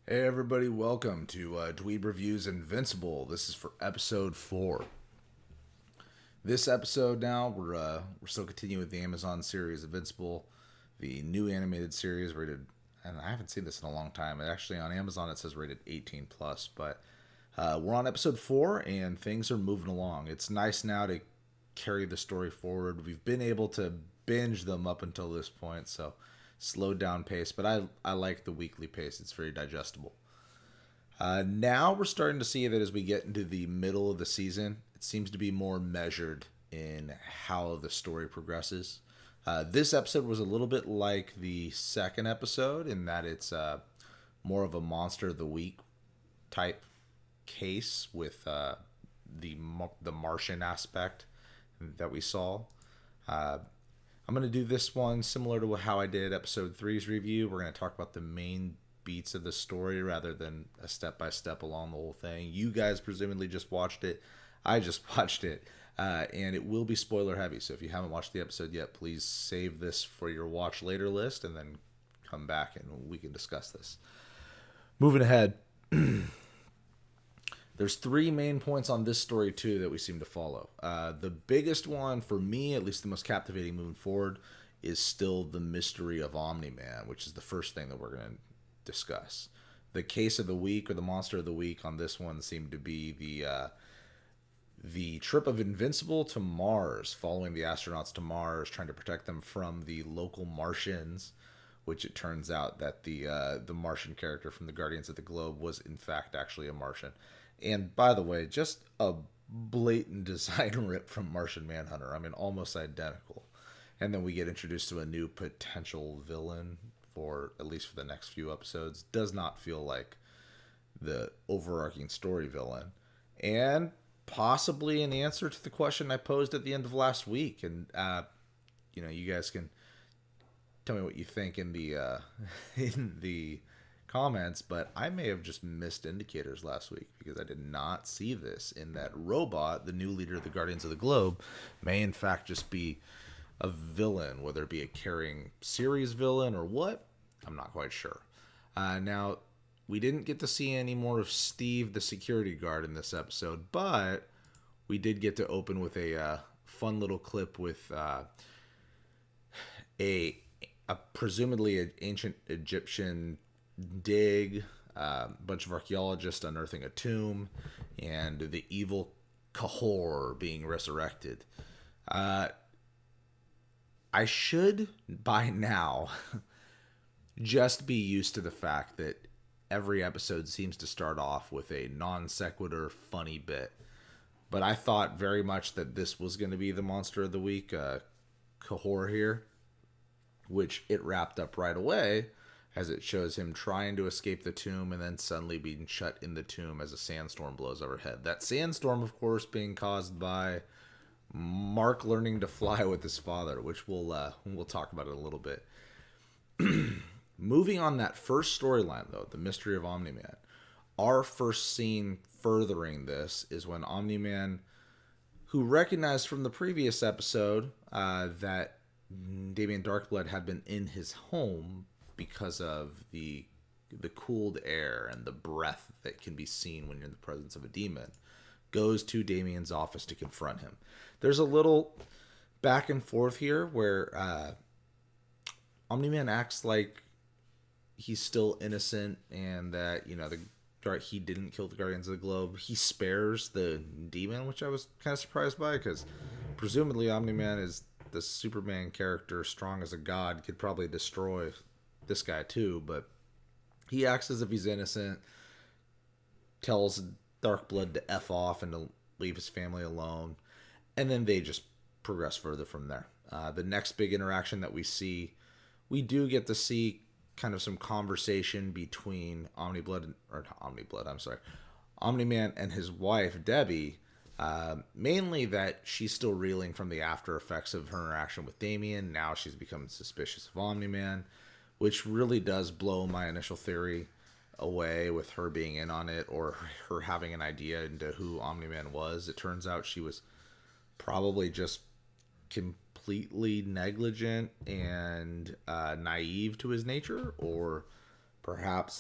Hey everybody, welcome to Dweeb Reviews Invincible. This is for episode 4. This episode now, we're still continuing with the Amazon series Invincible, the new animated series rated, and I haven't seen this in a long time. Actually, on Amazon it says rated 18 plus, but we're on episode 4 and things are moving along. It's nice now to carry the story forward. We've been able to binge them up until this point, so slowed down pace, but I like the weekly pace. It's very digestible. Now we're starting to see that as we get into the middle of the season, it seems to be more measured in how the story progresses. This episode was a little bit like the second episode in that it's more of a monster of the week type case with the Martian aspect that we saw. I'm going to do this one similar to how I did episode three's review. We're going to talk about the main beats of the story rather than a step by step along the whole thing. You guys presumably just watched it. I just watched it. And it will be spoiler heavy. So if you haven't watched the episode yet, please save this for your watch later list and then come back and we can discuss this. Moving ahead. There's three main points on this story too that we seem to follow. The biggest one for me, at least the most captivating moving forward, is still the mystery of Omni-Man, which is the first thing that we're going to discuss. The case of the week or the monster of the week on this one seemed to be the trip of Invincible to Mars, following the astronauts to Mars, trying to protect them from the local Martians. Which it turns out that the Martian character from the Guardians of the Globe was in fact actually a Martian. And by the way, just a blatant design rip from Martian Manhunter. I mean, almost identical. And then we get introduced to a new potential villain for at least for the next few episodes. Does not feel like the overarching story villain. And possibly an answer to the question I posed at the end of last week. And you guys can tell me what you think in the in the comments, but I may have just missed indicators last week because I did not see this in that robot, the new leader of the Guardians of the Globe, may in fact just be a villain, whether it be a carrying series villain or what. I'm not quite sure. Now, we didn't get to see any more of Steve, the security guard, in this episode, but we did get to open with a fun little clip with a presumably an ancient Egyptian dig, a bunch of archaeologists unearthing a tomb, and the evil Kahor being resurrected. I should, by now, just be used to the fact that every episode seems to start off with a non sequitur funny bit. But I thought very much that this was going to be the monster of the week, Kahor here, which it wrapped up right away as it shows him trying to escape the tomb and then suddenly being shut in the tomb as a sandstorm blows overhead. That sandstorm, of course, being caused by Mark learning to fly with his father, which we'll talk about it a little bit. Moving on that first storyline, though, the mystery of Omni-Man, our first scene furthering this is when Omni-Man, who recognized from the previous episode that Damian Darkblood had been in his home because of the cooled air and the breath that can be seen when you're in the presence of a demon, goes to Damian's office to confront him. There's a little back and forth here where Omni-Man acts like he's still innocent and that, he didn't kill the Guardians of the Globe. He spares the demon, which I was kind of surprised by because presumably Omni-Man is the Superman character, strong as a god, could probably destroy this guy too, but he acts as if he's innocent, tells Darkblood to F off and to leave his family alone, and then they just progress further from there. The next big interaction that we do get to see kind of some conversation between Omni-Man and his wife, Debbie, mainly that she's still reeling from the after effects of her interaction with Damian. Now she's become suspicious of Omni-Man, which really does blow my initial theory away with her being in on it or her having an idea into who Omni-Man was. It turns out she was probably just completely negligent and naive to his nature, or perhaps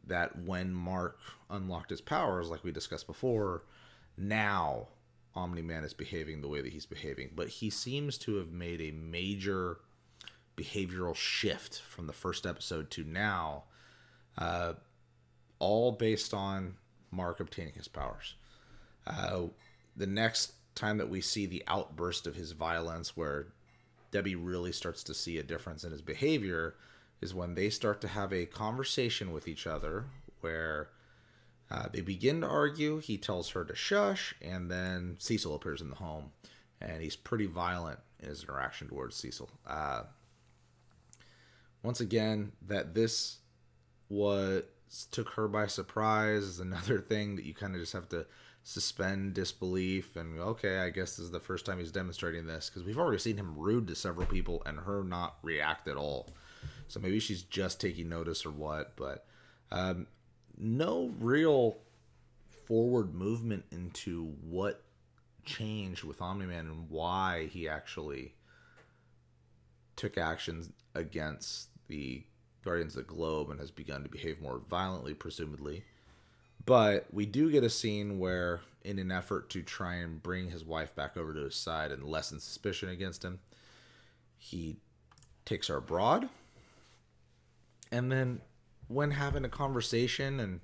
that when Mark unlocked his powers, like we discussed before, now Omni-Man is behaving the way that he's behaving. But he seems to have made a major behavioral shift from the first episode to now, all based on Mark obtaining his powers. The next time that we see the outburst of his violence, where Debbie really starts to see a difference in his behavior, is when they start to have a conversation with each other where they begin to argue. He tells her to shush, and then Cecil appears in the home, and he's pretty violent in his interaction towards Cecil. Once again, that this took her by surprise is another thing that you kind of just have to suspend disbelief and, okay, I guess this is the first time he's demonstrating this, because we've already seen him rude to several people and her not react at all. So maybe she's just taking notice or what, but no real forward movement into what changed with Omni-Man and why he actually took actions against the Guardians of the Globe and has begun to behave more violently, presumably. But we do get a scene where, in an effort to try and bring his wife back over to his side and lessen suspicion against him, he takes her abroad. And then when having a conversation and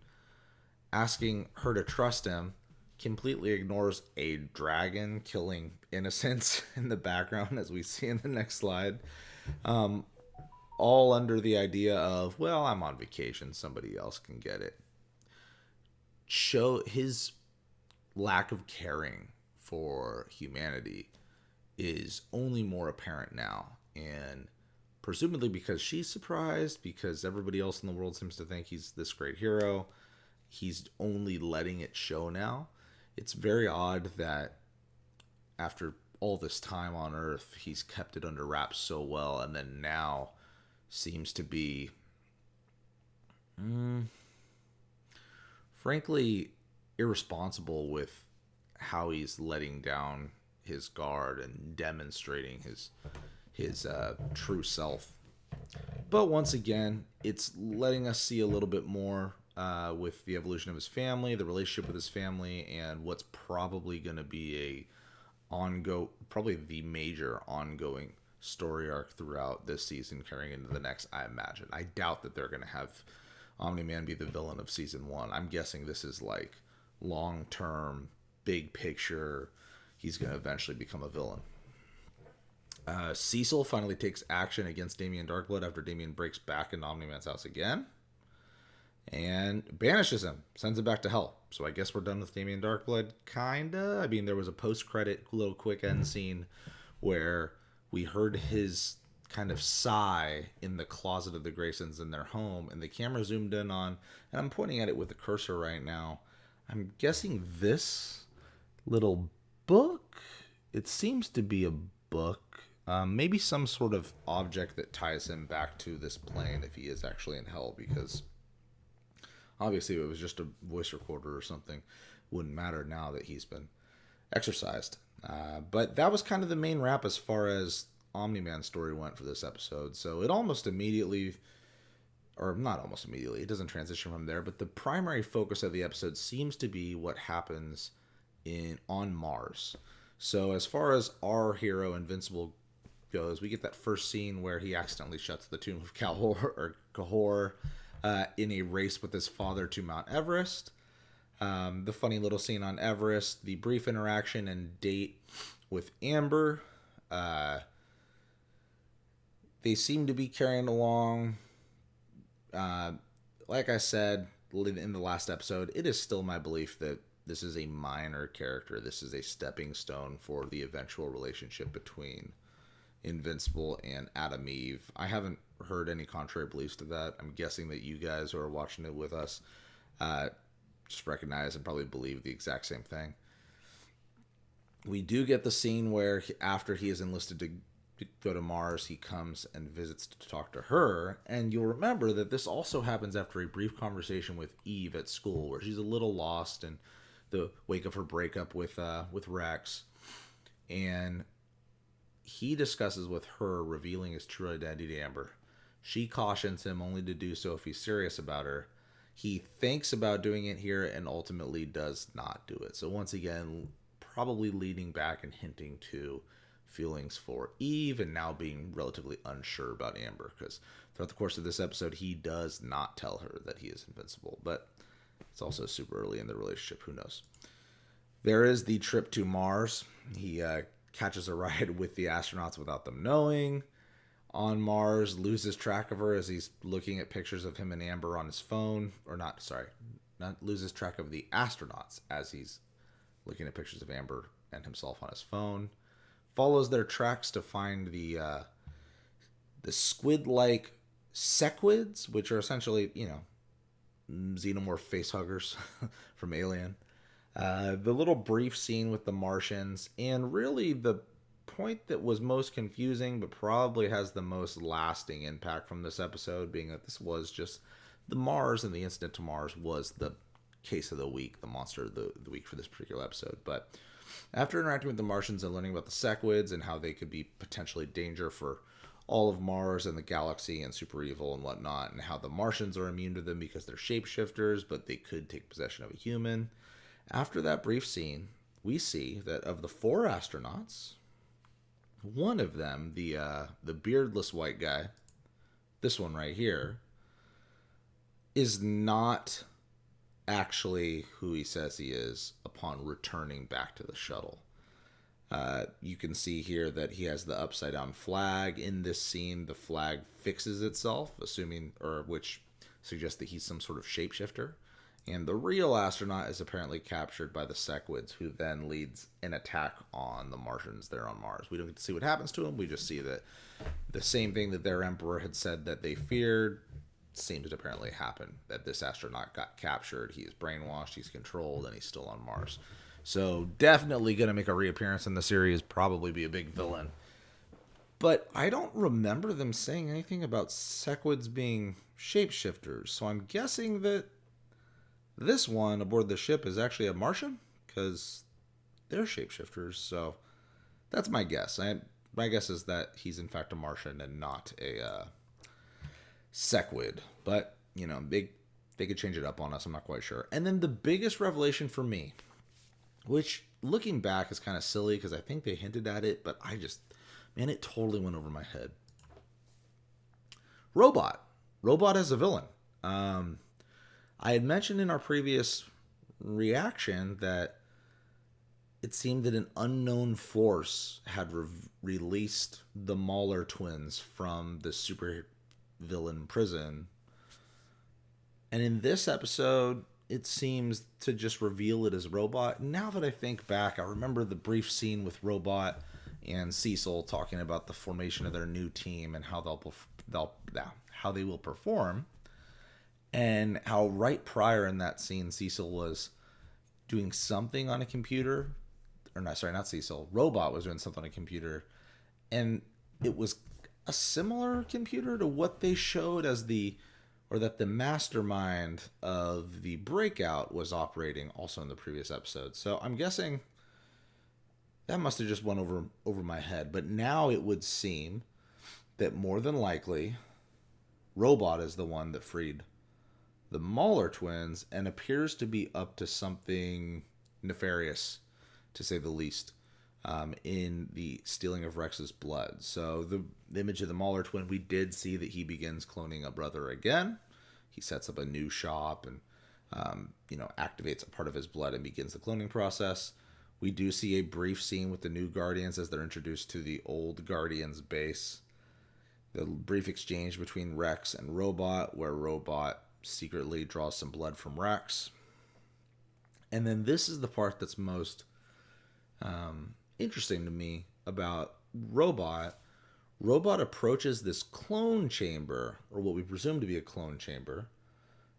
asking her to trust him, completely ignores a dragon killing innocents in the background, as we see in the next slide. All under the idea of, well, I'm on vacation, somebody else can get it. Show his lack of caring for humanity is only more apparent now. And presumably because she's surprised, because everybody else in the world seems to think he's this great hero, he's only letting it show now. It's very odd that after all this time on Earth, he's kept it under wraps so well, and then now seems to be, frankly, irresponsible with how he's letting down his guard and demonstrating his true self. But once again, it's letting us see a little bit more with the evolution of his family, the relationship with his family, and what's probably going to be probably the major ongoing story arc throughout this season, carrying into the next, I imagine. I doubt that they're going to have Omni-Man be the villain of season 1. I'm guessing this is like long-term, big picture. He's going to eventually become a villain. Cecil finally takes action against Damien Darkblood after Damien breaks back into Omni-Man's house again and banishes him, sends him back to hell. So I guess we're done with Damien Darkblood, kinda. I mean, there was a post-credit little quick end scene where we heard his kind of sigh in the closet of the Graysons in their home, and the camera zoomed in on, and I'm pointing at it with the cursor right now. I'm guessing this little book, it seems to be a book, maybe some sort of object that ties him back to this plane if he is actually in hell, because obviously if it was just a voice recorder or something, it wouldn't matter now that he's been exorcised. But that was kind of the main wrap as far as Omni-Man's story went for this episode. So it almost immediately, or not almost immediately, it doesn't transition from there, but the primary focus of the episode seems to be what happens on Mars. So as far as our hero, Invincible, goes, we get that first scene where he accidentally shuts the tomb of Kahor in a race with his father to Mount Everest. The funny little scene on Everest, the brief interaction and date with Amber. They seem to be carrying along. Like I said in the last episode, it is still my belief that this is a minor character. This is a stepping stone for the eventual relationship between Invincible and Adam Eve. I haven't heard any contrary beliefs to that. I'm guessing that you guys who are watching it with us just recognize and probably believe the exact same thing. We do get the scene where after he is enlisted to go to Mars, he comes and visits to talk to her. And you'll remember that this also happens after a brief conversation with Eve at school, where she's a little lost in the wake of her breakup with Rex. And he discusses with her revealing his true identity to Amber. She cautions him only to do so if he's serious about her. He thinks about doing it here and ultimately does not do it. So once again, probably leading back and hinting to feelings for Eve and now being relatively unsure about Amber, because throughout the course of this episode, he does not tell her that he is invincible. But it's also super early in the relationship. Who knows? There is the trip to Mars. He catches a ride with the astronauts without them knowing. On Mars, loses track of her as he's looking at pictures of him and Amber on his phone. Or not, sorry. Not loses track of the astronauts as he's looking at pictures of Amber and himself on his phone. Follows their tracks to find the squid-like sequids, which are essentially, xenomorph facehuggers from Alien. The little brief scene with the Martians, and really the point that was most confusing but probably has the most lasting impact from this episode, being that this was just the Mars, and the incident to Mars was the case of the week, the monster of the week for this particular episode. But after interacting with the Martians and learning about the sequids and how they could be potentially danger for all of Mars and the galaxy and super evil and whatnot, and how the Martians are immune to them because they're shapeshifters, but they could take possession of a human. After that brief scene, we see that of the 4 astronauts, one of them, the beardless white guy, this one right here, is not actually who he says he is upon returning back to the shuttle. You can see here that he has the upside down flag. In this scene, the flag fixes itself, which suggests that he's some sort of shapeshifter. And the real astronaut is apparently captured by the sequids, who then leads an attack on the Martians there on Mars. We don't get to see what happens to him. We just see that the same thing that their emperor had said that they feared seems to apparently happen, that this astronaut got captured. He is brainwashed, he's controlled, and he's still on Mars. So definitely going to make a reappearance in the series, probably be a big villain. But I don't remember them saying anything about sequids being shapeshifters, so I'm guessing that this one aboard the ship is actually a Martian, because they're shapeshifters. So that's my guess. My guess is that he's in fact a Martian and not a sequid. But, they could change it up on us. I'm not quite sure. And then the biggest revelation for me, which looking back is kind of silly because I think they hinted at it, but it totally went over my head. Robot as a villain. I had mentioned in our previous reaction that it seemed that an unknown force had released the Mahler twins from the super villain prison. And in this episode, it seems to just reveal it as Robot. Now that I think back, I remember the brief scene with Robot and Cecil talking about the formation of their new team and how how they will perform. And how right prior in that scene, Cecil was doing something on a computer. Or no, sorry, not Cecil. Robot was doing something on a computer. And it was a similar computer to what they showed as that the mastermind of the breakout was operating also in the previous episode. So I'm guessing that must have just went over my head. But now it would seem that more than likely, Robot is the one that freed the Mahler twins and appears to be up to something nefarious, to say the least, in the stealing of Rex's blood. So the image of the Mahler twin, we did see that he begins cloning a brother again. He sets up a new shop and activates a part of his blood and begins the cloning process. We do see a brief scene with the new Guardians as they're introduced to the old Guardians base. The brief exchange between Rex and Robot, where Robot secretly draws some blood from Rex. And then this is the part that's most interesting to me about Robot. Robot approaches this clone chamber, or what we presume to be a clone chamber,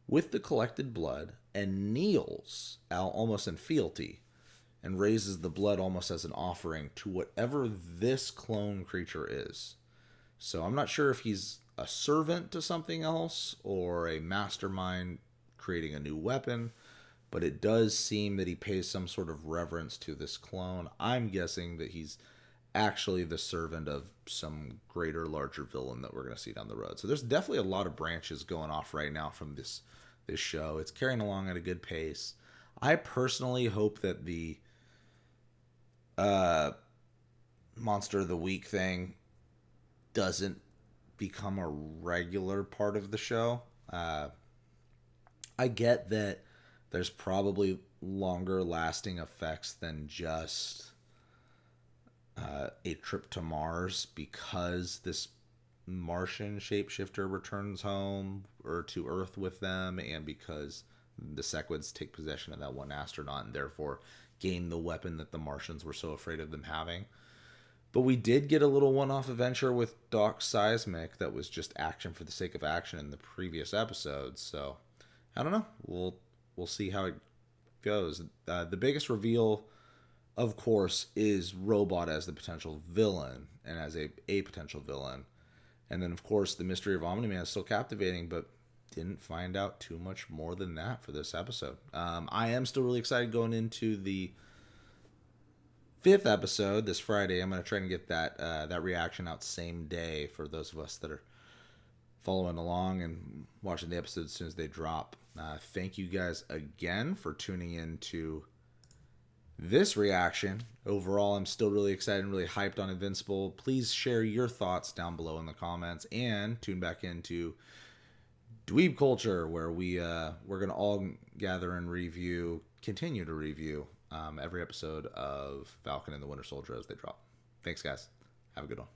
with the collected blood and kneels almost in fealty and raises the blood almost as an offering to whatever this clone creature is. So I'm not sure if he's a servant to something else or a mastermind creating a new weapon, but it does seem that he pays some sort of reverence to this clone. I'm guessing that he's actually the servant of some greater, larger villain that we're going to see down the road. So there's definitely a lot of branches going off right now from this this show. It's carrying along at a good pace. I personally hope that the Monster of the Week thing doesn't become a regular part of the show. I get that there's probably longer lasting effects than just a trip to Mars, because this Martian shapeshifter returns home or to Earth with them, and because the Sequids take possession of that one astronaut and therefore gain the weapon that the Martians were so afraid of them having. But we did get a little one-off adventure with Doc Seismic that was just action for the sake of action in the previous episodes. So I don't know. We'll see how it goes. The biggest reveal, of course, is Robot as the potential villain and as a potential villain. And then, of course, the mystery of Omni-Man is still captivating, but didn't find out too much more than that for this episode. I am still really excited going into the 5th episode this Friday. I'm going to try and get that reaction out same day for those of us that are following along and watching the episodes as soon as they drop. Thank you guys again for tuning in to this reaction. Overall, I'm still really excited and really hyped on Invincible. Please share your thoughts down below in the comments, and tune back into Dweeb Culture, where we're going to all gather and continue to review every episode of Falcon and the Winter Soldier as they drop. Thanks, guys. Have a good one.